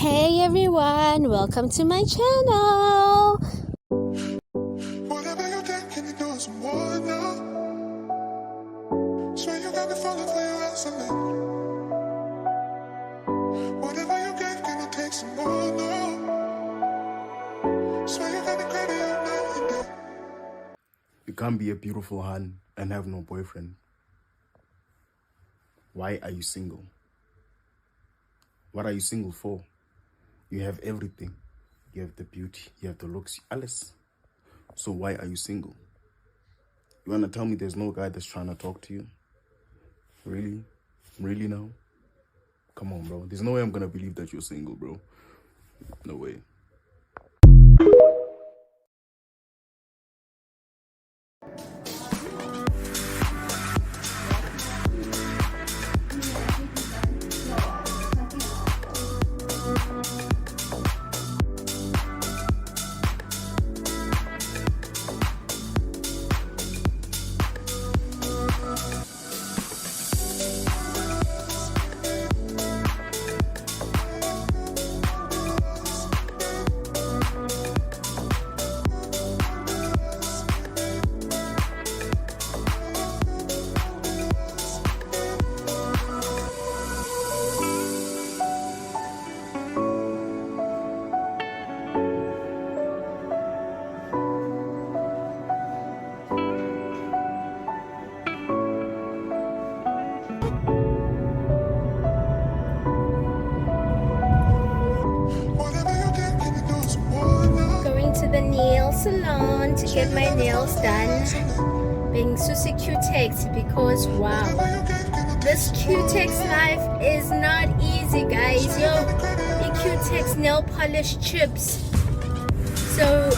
Hey everyone, welcome to my channel. Whatever you think, can you do some more now? Swear you got me falling for your excellence. Whatever you get, can you take some more now? Swear you got me crazy all night and day. You can't be a beautiful hun and have no boyfriend. Why are you single? What are you single for? You have everything. You have the beauty, you have the looks, alles. So why are you single? You wanna tell me there's no guy that's trying to talk to you? Really? Really now? Come on, bro. There's no way I'm gonna believe that you're single, bro. No way. Whatever you get, can you do some more now? Going to the nail salon to get my nails done. Being Susie Q-Tex because wow, this Q-Tex life is not easy, guys. Yo, the Q-Tex nail polish chips. So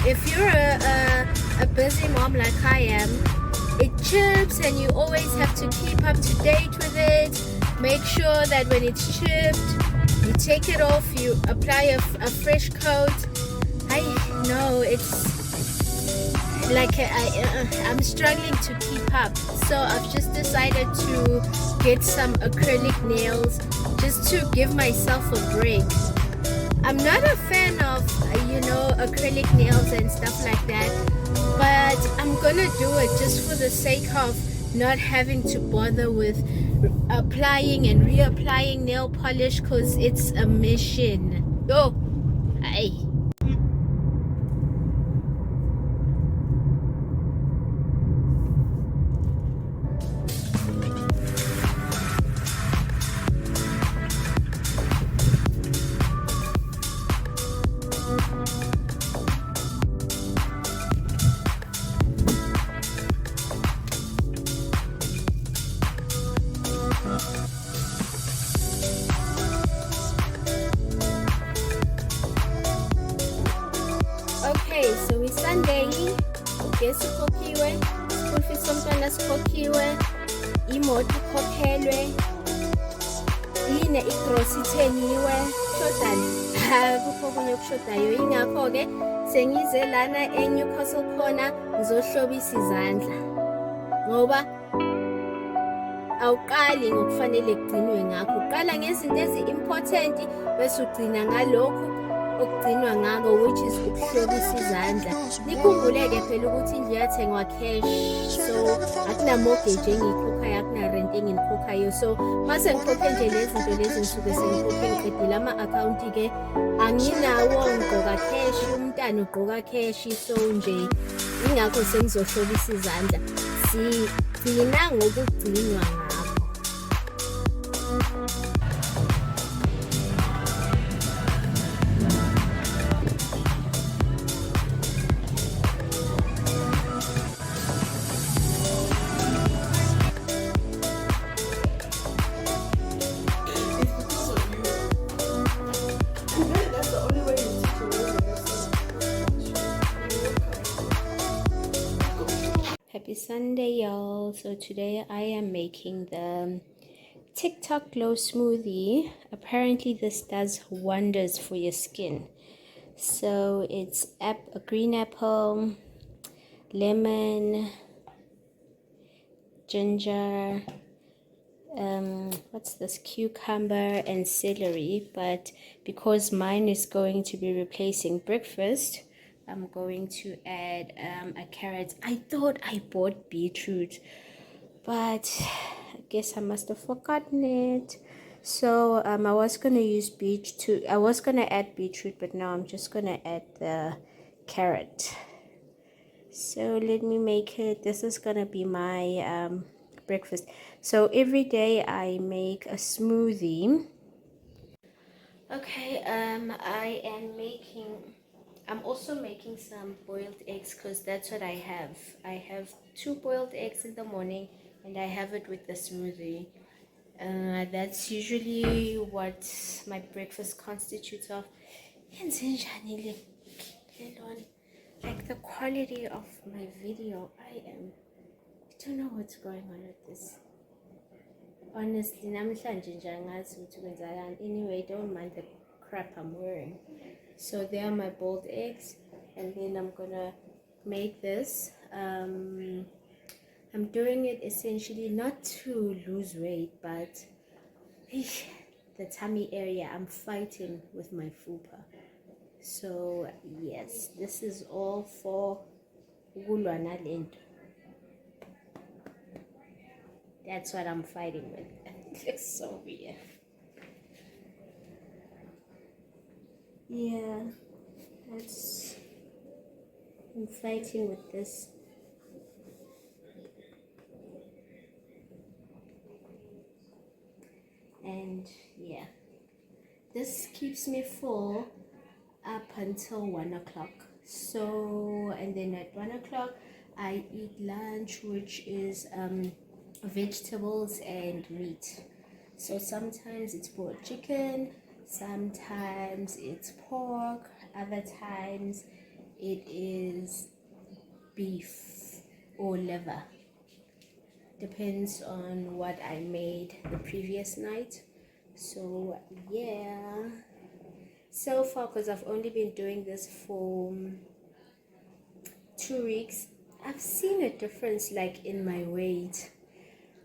if you're a busy mom like I am, it chips and you always have to keep up to date with it. Make sure that when it's chipped, you take it off, you apply a fresh coat. I know it's like I'm struggling to keep up. So I've just decided to get some acrylic nails just to give myself a break. I'm not a fan of, acrylic nails and stuff like that, but I'm gonna do it just for the sake of not having to bother with applying and reapplying nail polish because it's a mission. Oh, hey. Okay, so it's Sunday. Guess ukhokhiwe, school fees somntwana sikhokhiwe, imoto ikhokhelwe, yine igrocery ithengiwe, shodani. Kukho okunye okushodayo, ingakho-ke sengize lana eNewcastle khona ngizohlobisa izandla ngoba awuqali ngokufanele kugcinwe ngakho, uqala ngezinto ezi-important bese ugcina ngalokhu okugcinwa ngako, which is ukuhlobisa izandla. Nikhumbuleke phela ukuthi indlu yathengwa cash, so akunamortgage engiyikhokhayo, akunarent enginikhokhayo. So mase ngikhokhe nje lezi zinto lezi ngisuke sengikhokhe ngiqedile ama-akhawunti-ke anginawo, ngigqoka cash, umntana ugqoka cash. So nje ingakho sengizohlobisa izandla, sigcina ngokugcinwa ngakho. Happy Sunday, y'all. So today I am making the TikTok glow smoothie. Apparently this does wonders for your skin. So it's a green apple, lemon, ginger, what's this, cucumber and celery, but because mine is going to be replacing breakfast, I'm going to add a carrot. I thought I bought beetroot, but I guess I must have forgotten it. So I was gonna use I was gonna add beetroot, but now I'm just gonna add the carrot. So let me make it. This is gonna be my breakfast. So every day I make a smoothie. Okay, I'm also making some boiled eggs because that's what I have. I have 2 boiled eggs in the morning and I have it with the smoothie. That's usually what my breakfast constitutes of. Like the quality of my video, I don't know what's going on with this. Honestly, namhlanje nje angazi ukuthi kwenzakani. Anyway, don't mind the crap I'm wearing. So there are my boiled eggs, and then I'm gonna make this. I'm doing it essentially not to lose weight, but the tummy area, I'm fighting with my fupa. So yes, this is all for ukulwa nalento. That's what I'm fighting with. It looks so weird. Yeah, I'm fighting with this. And yeah, this keeps me full up until 1 o'clock. So, and then at 1 o'clock, I eat lunch, which is vegetables and meat. So sometimes it's boiled chicken, sometimes it's pork, other times it is beef or liver. Depends on what I made the previous night. So yeah, so far, because I've only been doing this for 2 weeks, I've seen a difference like in my weight.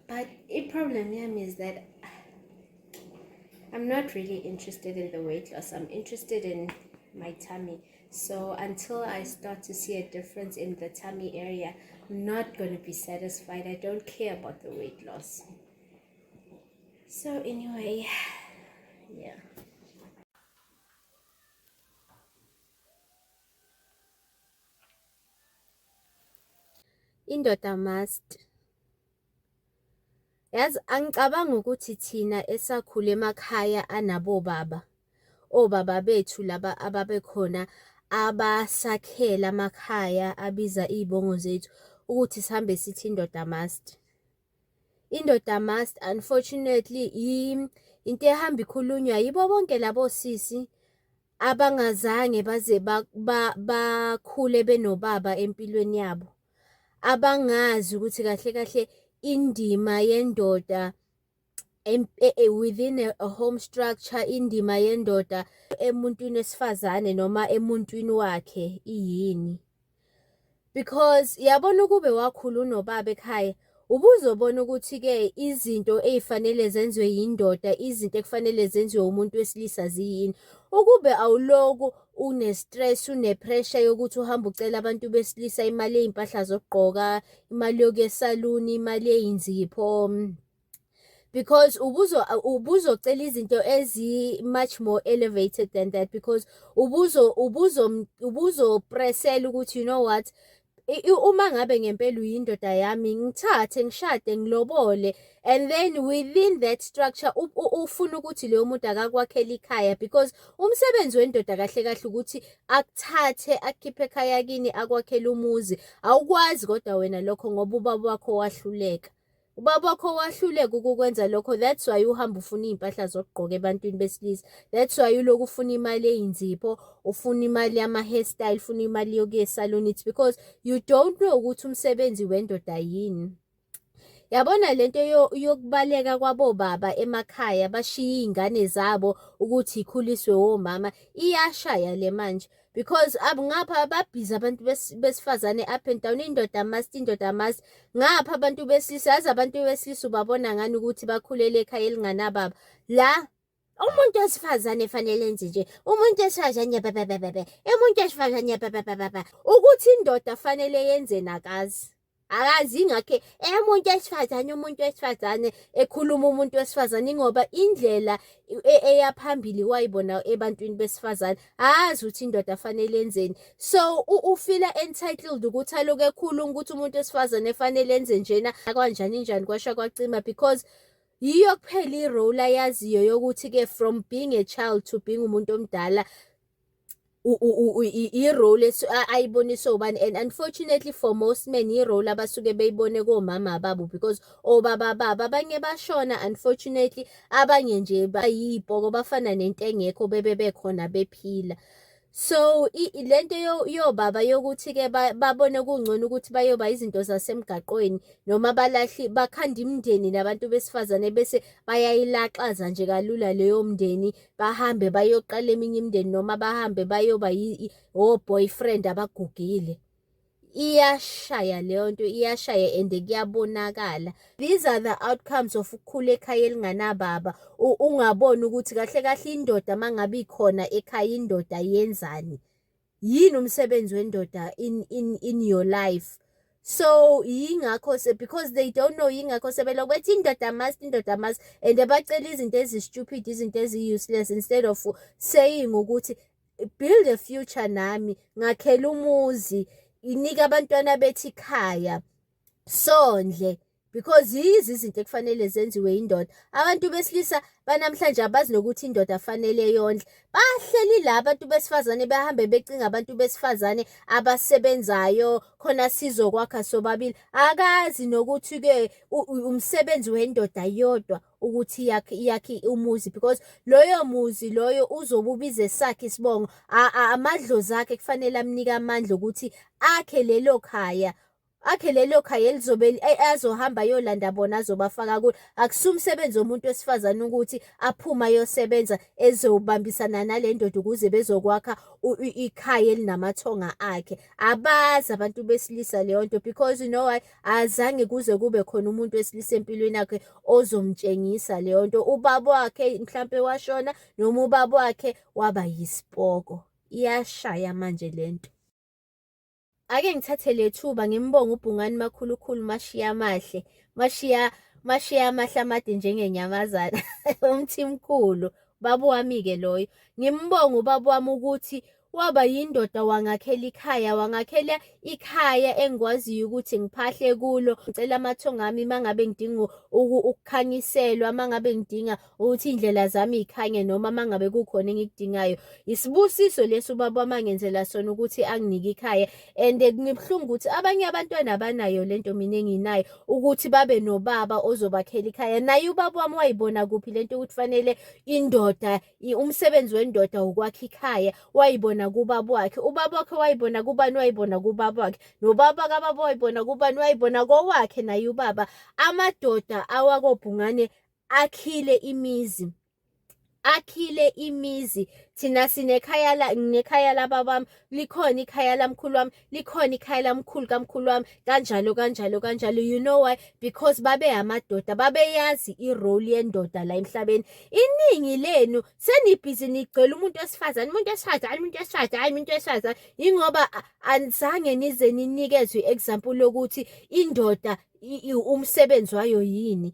But the problem is that I'm not really interested in the weight loss. I'm interested in my tummy. So until I start to see a difference in the tummy area, I'm not going to be satisfied. I don't care about the weight loss. So anyway, yeah. Indoda must. Yazi angicabanga ukuthi thina esakhula emakhaya anabobaba, obaba bethu laba ababekhona abasakhela amakhaya abiza izibongo zethu ukuthi sihambe sithi indoda must. Indoda must, unfortunately, into ehamba ikhulunywa yibo bonke labo sisi abangazange baze bakhule benobaba empilweni yabo, abangazi ukuthi kahle kahle indima yendoda within a home structure, indima yendoda emuntwini wesifazane noma emuntwini wakhe iyini. Because yabona ukube wakhula unobaba ekhaya, ubuzobona ukuthi-ke izinto ey'fanele zenziwe yindoda, izinto ekufanele zenziwe umuntu wesilisa ziyini. Ukube awuloku une-stress, une-pressure yokuthi uhambe ucela abantu besilisa imali ey'mpahla zokugqoka, imali yokuya esaluni, imali ey'nzipho. Because ubuzocela izinto ezi-much more elevated than that, because ubuzopresela ukuthi you know what, uma ngabe ngempela uyindoda yami ngithathe ngishade ngilobole, and then within that structure ufuna ukuthi leyo muntu akakwakhela ikhaya, because umsebenzi wendoda kahle kahle ukuthi akuthathe akukhiphe ekhaya kini akwakhela umuzi. Awukwazi kodwa wena lokho ngoba ubaba wakho wahluleka. Ubaba wakho wahluleka ukukwenza lokho. That's why uhamba ufuna iy'mpahla zokugqoka ebantwini besilisa. That's why uloku ufuna imali ey'nzipho, ufuna imali yama-hairstyle, ufuna imali yokuya esaluni. It's because you don't know ukuthi umsebenzi wendoda yini. Yabona lento yokubaleka kwabobaba emakhaya bashiya iy'ngane zabo ukuthi ikhuliswe omama iyashaya le manje because ngapha babhizi abantu besifazane up and down, indoda must, indoda must. Ngapha abantu besilisa, yazi abantu besilisa ubabona ngani ukuthi bakhulele ekhaya elinganababa. La umuntu wesifazane fanele enze nje, umuntu wesifazane umuntu wesifazane ukuthi indoda fanele yenze nakazi. Akazi ngakhe umuntu wesifazane ekhuluma umuntu wesifazane ngoba indlela eyaphambili wayibona ebantwini besifazane azi ukuthi indoda fanele enzeni. So ufila entitled ukuthi aloku ekhuluma ukuthi umuntu wesifazane efanele enze njena kanjani kwasha kwacima because yiyo kuphela irole ayaziyo yokuthi-ke from being a child to being umuntu omdala i-role ayibonisa ubani. And unfortunately for most men i-role abasuke beyibone komama babo because obaba babo abanye bashona, unfortunately abanye nje bayipoko bafana nento engekho bekhona bephila. So lento yobaba yokuthi-ke babone kungcono ukuthi bayoba izinto zasemgaqweni noma bakhanda imindeni nabantu besifazane bese bayayilaxaza nje kalula leyo mndeni, bahambe bayoqala eminye imindeni noma bahambe bayoba o-boyfriend abagugile. Iyashaya leyo nto, iyashaya and kuyabonakala. These are the outcomes of ukukhula ekhaya elinganababa. Ungaboni ukuthi kahle kahle indoda mangabe ikhona ekhaya indoda yenzani, yini umsebenzi wendoda in your life. So yingakho because they don't know, yingakho sebelokhu bethi indoda must and bacela izinto ezi-stupid, izinto ezi-useless instead of saying ukuthi build a future nami, ngakhela umuzi, inika abantwana bethi ikhaya, sondle, because yizi izinto ekufanele zenziwe indoda. Abantu besilisa banamhlanje abazi nokuthi indoda fanele yondle. Bahleli la abantu besifazane bahambe becinga abantu besifazane abasebenzayo khona sizokwakha sobabili. Akazi nokuthi-ke umsebenzi wendoda yodwa ukuthi yakhe umuzi because loyo muzi loyo uzobubize sakhe isibongo. Amadlozi akhe kufanele amnike amandla ukuthi akhe lelo khaya elizobe azohamba yolanda bona azobafaka kulo. Akusumsebenzi womuntu wesifazane ukuthi aphuma yosebenza ezobambisana nale ndoda ukuze bezokwakha ikhaya elinamathonga akhe. Abazi abantu besilisa leyo nto because you know why, azange kuze kube khona umuntu wesilisa empilweni yakhe ozomtshengisa leyo nto. Ubaba wakhe mhlampe washona noma ubaba wakhe waba yisipoko. Iyashaya manje lento. Ake ngithathe le thuba ngimbonga uBhungane makhulukhulu mashiya amahle, mashiya amahle amade njengenyamazana. Umthimkhulu baba wami-ke loyo. Ngimbonga ubaba wami ukuthi waba yindoda wangakhela ikhaya engikwaziyo ukuthi ngiphahle kulo. Ngicela amathonga ami mangabe ngidinga ukukhanyiselwa, mangabe ngidinga ukuthi indlela zami ikhanye noma mangabe kukhona engikudingayo. Isibusiso leso ubaba mangenzela sona ukuthi anginike ikhaya. And ngibhlungu ukuthi abanye abantwana abanayo lento mina enginayo ukuthi babe nobaba ozobakhela ikhaya. Naye ubaba wami wayibona kuphi lento ukuthi fanele indoda, umsebenzi wendoda ukwakha ikhaya, wayibona kubaba wakhe. Ubaba wakhe wayibona kubani? Wayibona kubaba wakhe. Nobaba kababa wayibona kubani? Wayibona kowakhe naye ubaba. Amadoda awakoBhungane akhile imizi. Thina nginekhaya lababami, likhona ikhaya lamkhulu wami, likhona ikhaya lamkhulu kamkhulu wami, kanjalo. You know why? Because babe amadoda, babeyazi irole yendoda la emhlabeni. Iningi lenu senibhizi nigcwele umuntu wesifazane. Ingoba anizange nize ninikezwe i-example lokuthi indoda umsebenzi wayo yini.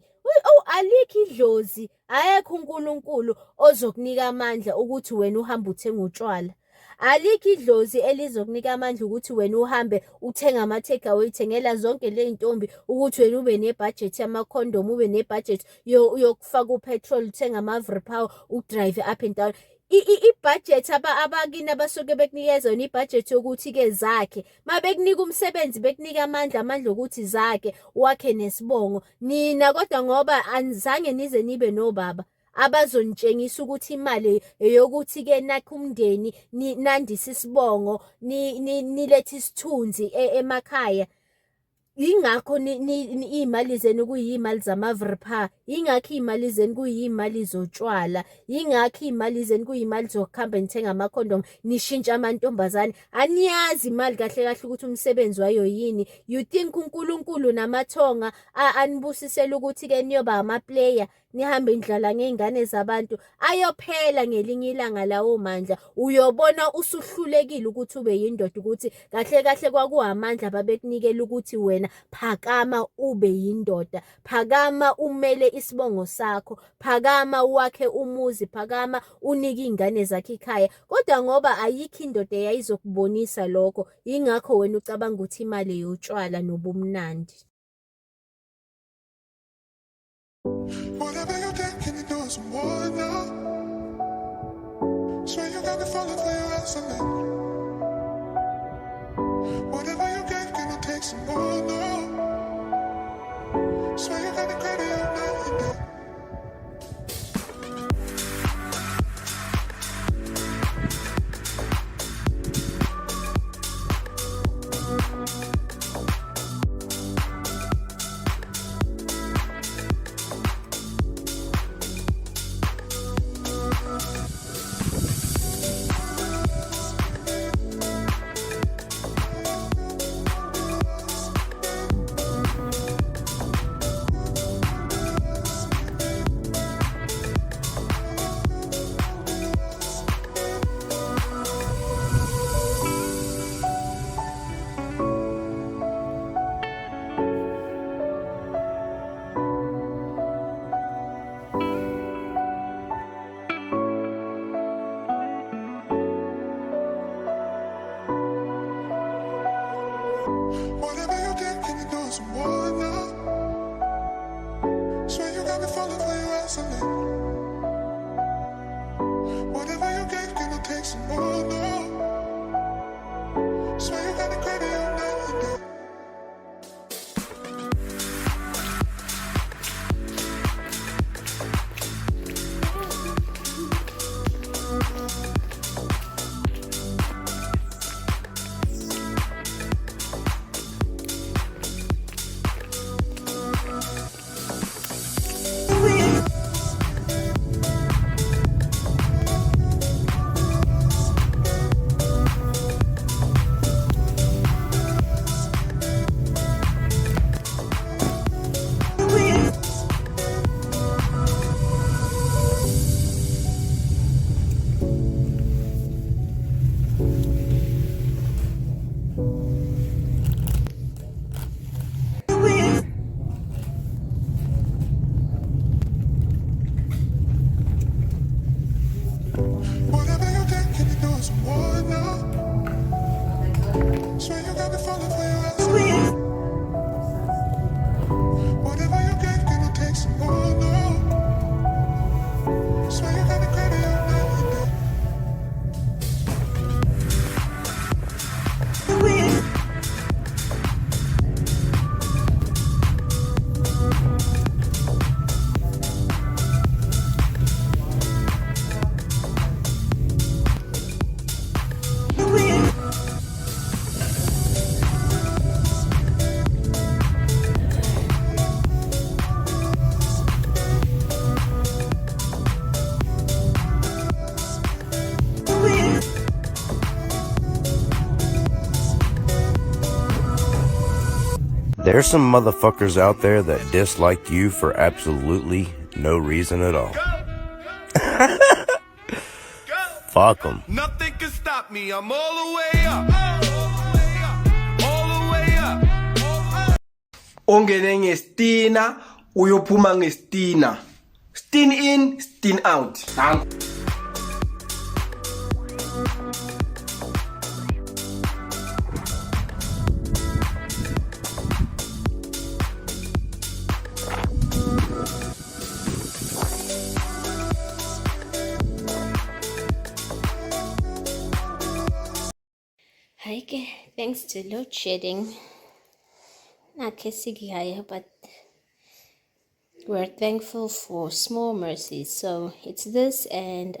Alikho idlozi, ayekho uNkulunkulu ozokunika amandla ukuthi wena uhambe uthenga utshwala. Alikho idlozi elizokunika amandla ukuthi wena uhambe uthenga ama-takeaway, uthengela zonke le zintombi ukuthi wena ube nebudget yamakhondomu, ube nebudget yokufaka upetrol, uthenga ama-Vripower, udrive up and down. I-budget abakini abasuke bekunikeza yona i-budget yokuthi-ke zakhe. Mabekunika umsebenzi bekunika amandla ukuthi zakhe wakhe nesibongo. Nina kodwa ngoba anizange nize nibe nobaba abazonitshengisa ukuthi imali eyokuthi-ke nakho umndeni nandise isibongo, nilethe isithunzi emakhaya. ingakho iy'mali zenu kuyiy'mali zama-vrpa, ingakho iy'mali zenu kuyiy'mali zotshwala, ingakho iy'mali zenu kuyiy'mali zokuhamba nithenga amakhondomu, nishintsha amantombazane. Aniyazi imali kahle kahle ukuthi umsebenzi wayo yini. You think uNkulunkulu namathonga anibusisela ukuthi-ke niyoba amaplayer, nihambe nidlala ngey'ngane zabantu, ayophela ngelinye ilanga lawo mandla. Uyobona usuhlulekile ukuthi ube yindoda, ukuthi kahle kahle kwakuwamandla babekunikela ukuthi wena phakama ube yindoda, phakama umele isibongo sakho, phakama wakhe umuzi, phakama unike iy'ngane zakhe ikhaya. Kodwa ngoba ayikho indoda eyayizokubonisa lokho, ingakho wena ucabanga ukuthi imali yotshwala nobumnandi. Whatever you get, can you do some more now? Swear you got me falling for your excellence. Whatever you get, can you take some more now? Swear you got me crazy all night and day. Whatever you get, can you do some more now? Swear you got me falling for your excellence. Whatever you get, can you take some more now? Swear you got me crazy all night and day. Whatever you get, can you do some more now? Swear you got me falling for your excellence. Whatever you get, can you take some more now? Swear you got me crazy all night and day. There's some motherfuckers out there that dislike you for absolutely no reason at all. Fuck them. Nothing can stop me. I'm all the way up. All the way up. Ongene ngestina uyophuma ngestina. Stin in, stin out. Okay, thanks to load shedding. But we're thankful for small mercies. So it's this and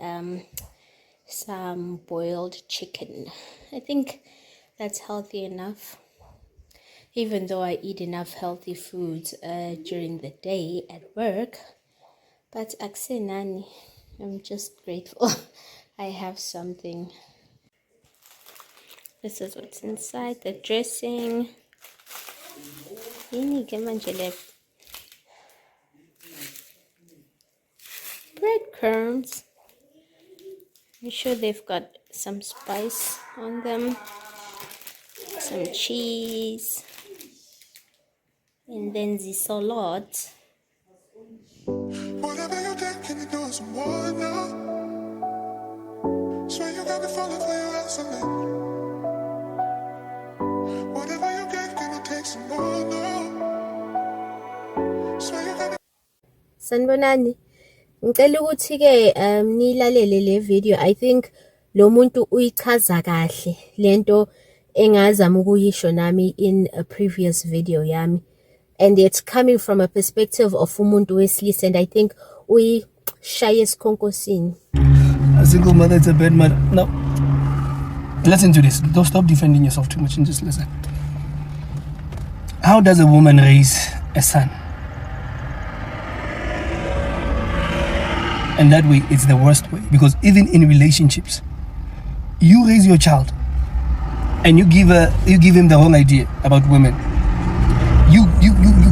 some boiled chicken. I think that's healthy enough. even though I eat enough healthy foods during the day at work. But aksenani, I'm just grateful I have something. This is what's inside the dressing. Breadcrumbs. I'm sure they've got some spice on them. Some cheese. And then the salad. Whatever you did, can you do it some more now? Swear you got me falling for your excellence. Whatever you get, can you take some more now? Swear you got me. Sanibonani. Ngicela ukuthi ke nilalele le video. I think lo muntu uyichaza kahle lento engazama ukuyisho nami in a previous video yami. And it's coming from a perspective of umuntu wesilisa, and I think uyishaye esikhonkosini. A single mother is a bad mother. No. Listen to this. Don't stop defending yourself too much and just listen. How does a woman raise a son? And that way, it's the worst way. Because even in relationships, you raise your child and you give him the wrong idea about women. You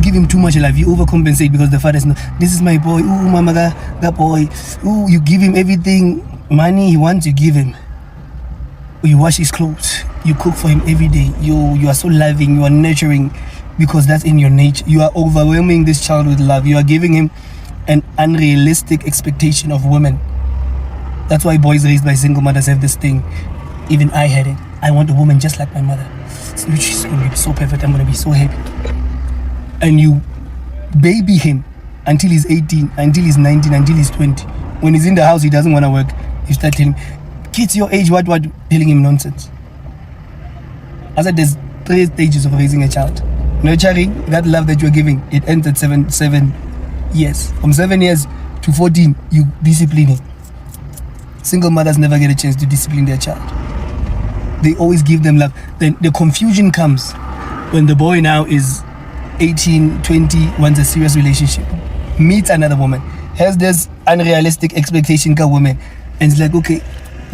give him too much love. You overcompensate because the father is not. This is my boy. Ooh, mama, that boy. Ooh, you give him everything, money he wants. You give him. You wash his clothes. You cook for him every day. You are so loving. You are nurturing, because that's in your nature. You are overwhelming this child with love. You are giving him an unrealistic expectation of women. That's why boys raised by single mothers have this thing. Even I had it. I want a woman just like my mother. She's going to be so perfect. I'm going to be so happy. And you baby him until he's 18, until he's 19, until he's 20. When he's in the house, he doesn't want to work. You start telling him, kids your age, what, telling him nonsense. I said there's 3 stages of raising a child. Nurturing, that love that you're giving, it ends at 7 years. From 7 years to 14, you discipline him. Single mothers never get a chance to discipline their child. They always give them love. Then the confusion comes when the boy now is 18, 20, wants a serious relationship, meets another woman, has this unrealistic expectation of women, and it's like, okay,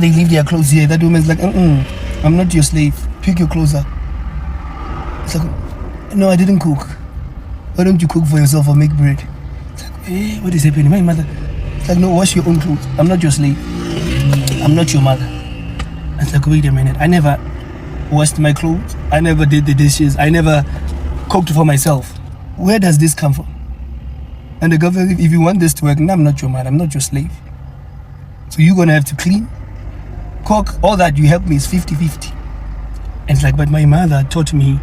they leave their clothes here. That woman's like, I'm not your slave. Pick your clothes up. It's like, no, I didn't cook. Why don't you cook for yourself or make bread? It's like, hey, what is happening? My mother. It's like, no, wash your own clothes. I'm not your slave. I'm not your mother. It's like, wait a minute. I never washed my clothes. I never did the dishes. I never cooked for myself. Where does this come from? And the government, if you want this to work, no, I'm not your mother. I'm not your slave. So you're going to have to clean, cook, all that you help me is 50-50. And it's like, but my mother taught me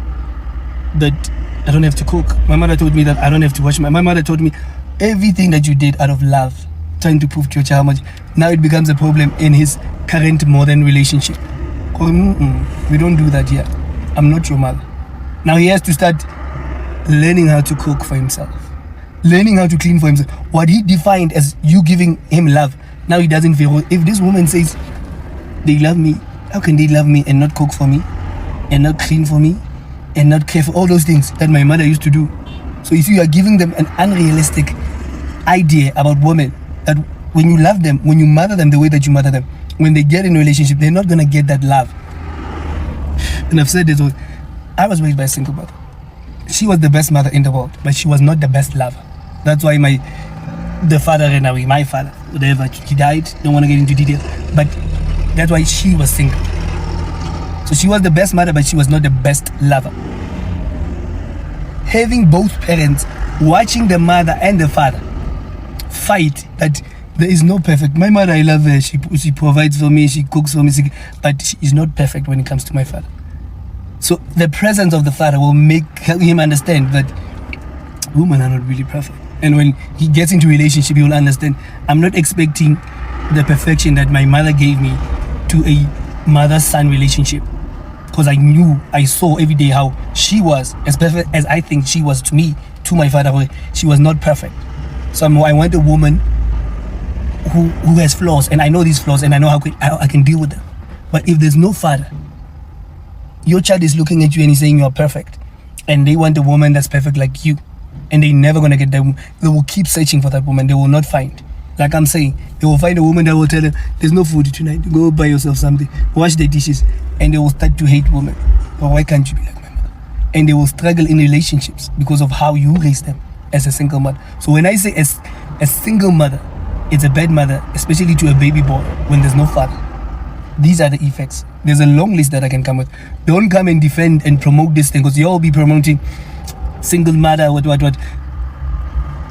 that I don't have to cook. My mother told me that I don't have to wash my mother told me everything that you did out of love, trying to prove to your child how much. Now it becomes a problem in his current modern relationship. We don't do that here. I'm not your mother. Now he has to start learning how to cook for himself, learning how to clean for himself. What he defined as you giving him love, now he doesn't feel. If this woman says they love me, how can they love me and not cook for me, and not clean for me, and not care for all those things that my mother used to do? So you see, you are giving them an unrealistic idea about women, that when you love them, when you mother them the way that you mother them, when they get in a relationship, they're not gonna get that love. And I've said this, I was raised by a single mother. She was the best mother in the world, but she was not the best lover. That's why the father ran away, my father, whatever, he died, don't want to get into detail, but that's why she was single. So she was the best mother, but she was not the best lover. Having both parents, watching the mother and the father fight, that there is no perfect. My mother, I love her, she provides for me, she cooks for me, but she is not perfect when it comes to my father. So the presence of the father will help him understand that women are not really perfect. And when he gets into a relationship, he will understand, I'm not expecting the perfection that my mother gave me to a mother-son relationship. Because I saw every day how she was, as perfect as I think she was to me, to my father, she was not perfect. So I want a woman who has flaws, and I know these flaws, and I know how I can deal with them. But if there's no father, your child is looking at you and he's saying you are perfect, and they want a woman that's perfect like you, and they're never gonna get that woman. They will keep searching for that woman. They will not find. Like I'm saying, they will find a woman that will tell them, there's no food tonight, go buy yourself something, wash the dishes, and they will start to hate women. But why can't you be like my mother? And they will struggle in relationships because of how you raise them as a single mother. So when I say as a single mother, it's a bad mother, especially to a baby boy when there's no father. These are the effects. There's a long list that I can come with. Don't come and defend and promote this thing, because you all be promoting single mother, what.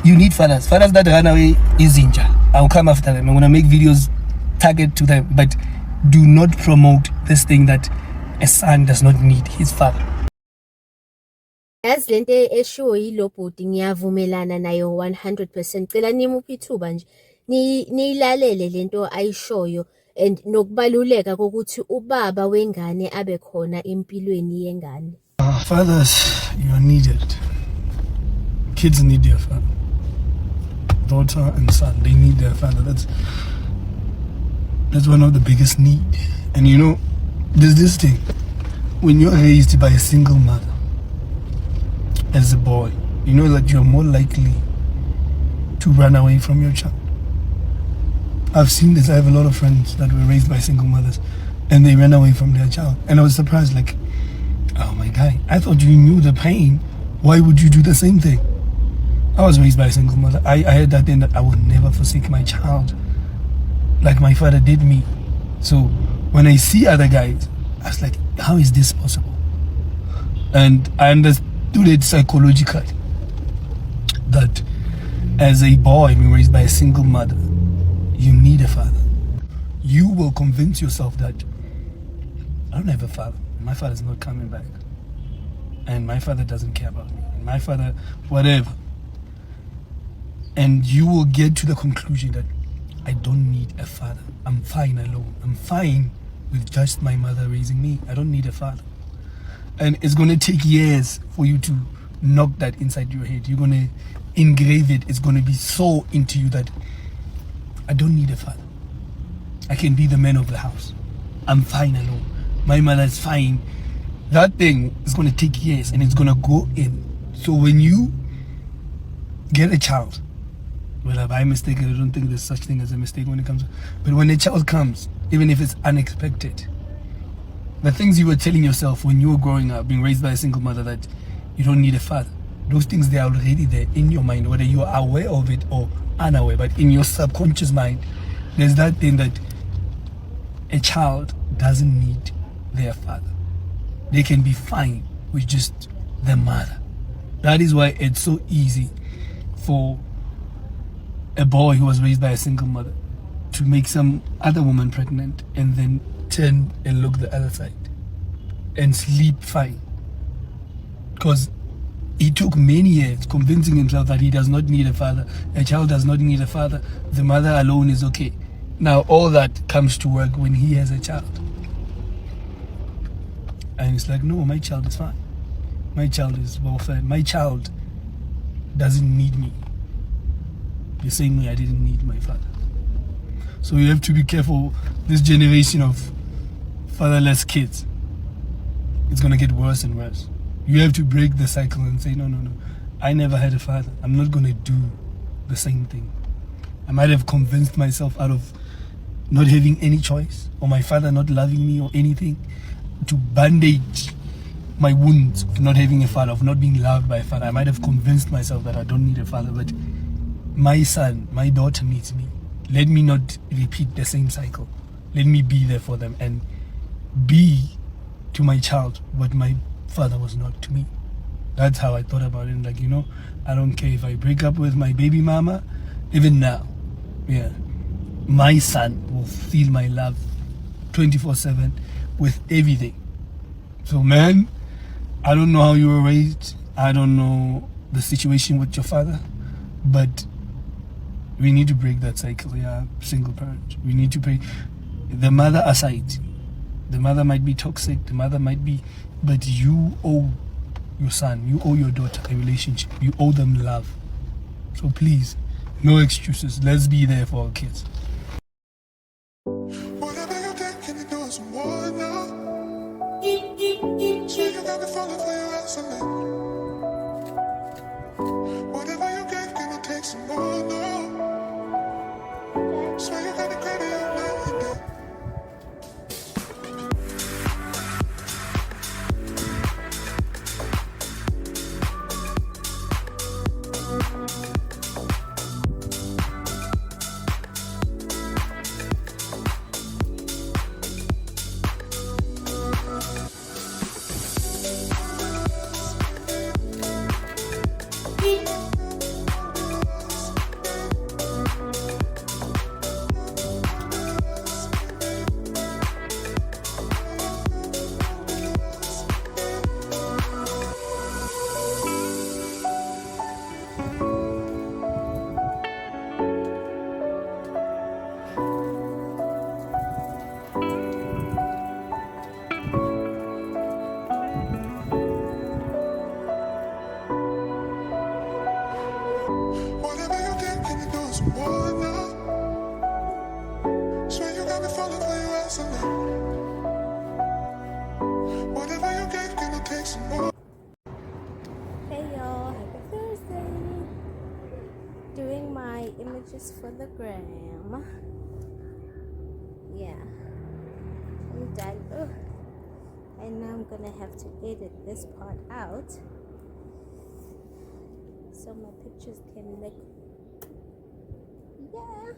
You need fathers. Fathers that run away is injured. I'll come after them. I'm going to make videos target to them. But do not promote this thing that a son does not need his father. As lento eshiwo yilo bhuti ngiyavumelana nayo 100%. Cela nimuphi ithuba nje niyilalele lento ayishoyo and nokubaluleka kokuthi ubaba wengane abe khona empilweni yengane. Fathers, you are needed. Kids need their father. Daughter and son, they need their father. That's one of the biggest need. And you know, there's this thing. When you're raised by a single mother, as a boy, you know that you're more likely to run away from your child. I've seen this. I have a lot of friends that were raised by single mothers and they ran away from their child. And I was surprised, like, oh my God, I thought you knew the pain. Why would you do the same thing? I was raised by a single mother. I had that thing that I would never forsake my child like my father did me. So when I see other guys, I was like, how is this possible? And I understood it psychologically that as a boy being raised by a single mother, you need a father. You will convince yourself that I don't have a father. My father's not coming back. And my father doesn't care about me. And my father, whatever. And you will get to the conclusion that I don't need a father. I'm fine alone. I'm fine with just my mother raising me. I don't need a father. And it's going to take years for you to knock that inside your head. You're going to engrave it. It's going to be so into you that I don't need a father. I can be the man of the house. I'm fine alone. My mother's fine. That thing is going to take years and it's going to go in. So when you get a child, well, by mistake, I don't think there's such thing as a mistake when it comes. But when a child comes, even if it's unexpected, the things you were telling yourself when you were growing up, being raised by a single mother, that you don't need a father, those things, they are already there in your mind, whether you are aware of it or unaware. But in your subconscious mind, there's that thing that a child doesn't need their father. They can be fine with just their mother. That is why it's so easy for a boy who was raised by a single mother to make some other woman pregnant and then turn and look the other side and sleep fine, because he took many years convincing himself that he does not need a father. A child does not need a father. The mother alone is okay. Now all that comes to work when he has a child, and it's like, no, my child is fine. My child is well fed. My child doesn't need me the same way I didn't need my father. So you have to be careful. This generation of fatherless kids, it's going to get worse and worse. You have to break the cycle and say, no, I never had a father. I'm not going to do the same thing. I might have convinced myself out of not having any choice, or my father not loving me or anything, to bandage my wounds of not having a father, of not being loved by a father. I might have convinced myself that I don't need a father, but my son, my daughter needs me. Let me not repeat the same cycle. Let me be there for them and be to my child what my father was not to me. That's how I thought about it. Like, I don't care if I break up with my baby mama, even now, my son will feel my love 24/7 with everything. So man, I don't know how you were raised. I don't know the situation with your father, but we need to break that cycle. Single parent. We need to pay the mother aside. The mother might be toxic. The mother might be, but you owe your son, you owe your daughter a relationship. You owe them love. So please, no excuses. Let's be there for our kids. Whatever you get, can you do some more now? So you got me falling for your ass, some more now. Swear you got me crazy all night and day. Whatever you did, can you do some more now? Swear you got me falling for you as a man. Whatever you get, can you take some more? Hey y'all, happy Thursday. Doing my images for the gram. Yeah, I'm done. Ugh. And now I'm gonna have to edit this part out so my pictures can look, yeah.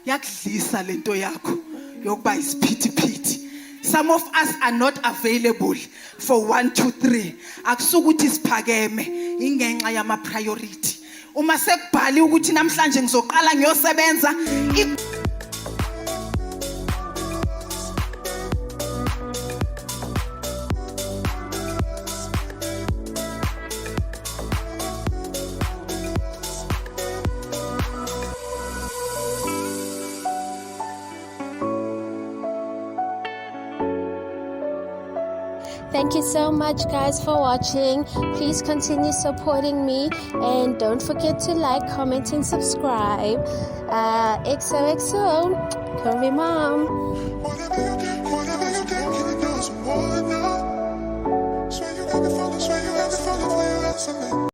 Yakudlisa lento yakho yokuba isiphithiphithi. Some of us are not available for 1 2 3. Akusukuthi siphakeme ingenxa yama priority. Uma sekubhali ukuthi namhlanje ngizoqala ngiyosebenza. Thank you so much guys for watching. Please continue supporting me and don't forget to like, comment and subscribe. XOXO, Curvy Mom. Whatever you get, can you do some more now? Swear you got me falling for you as a man.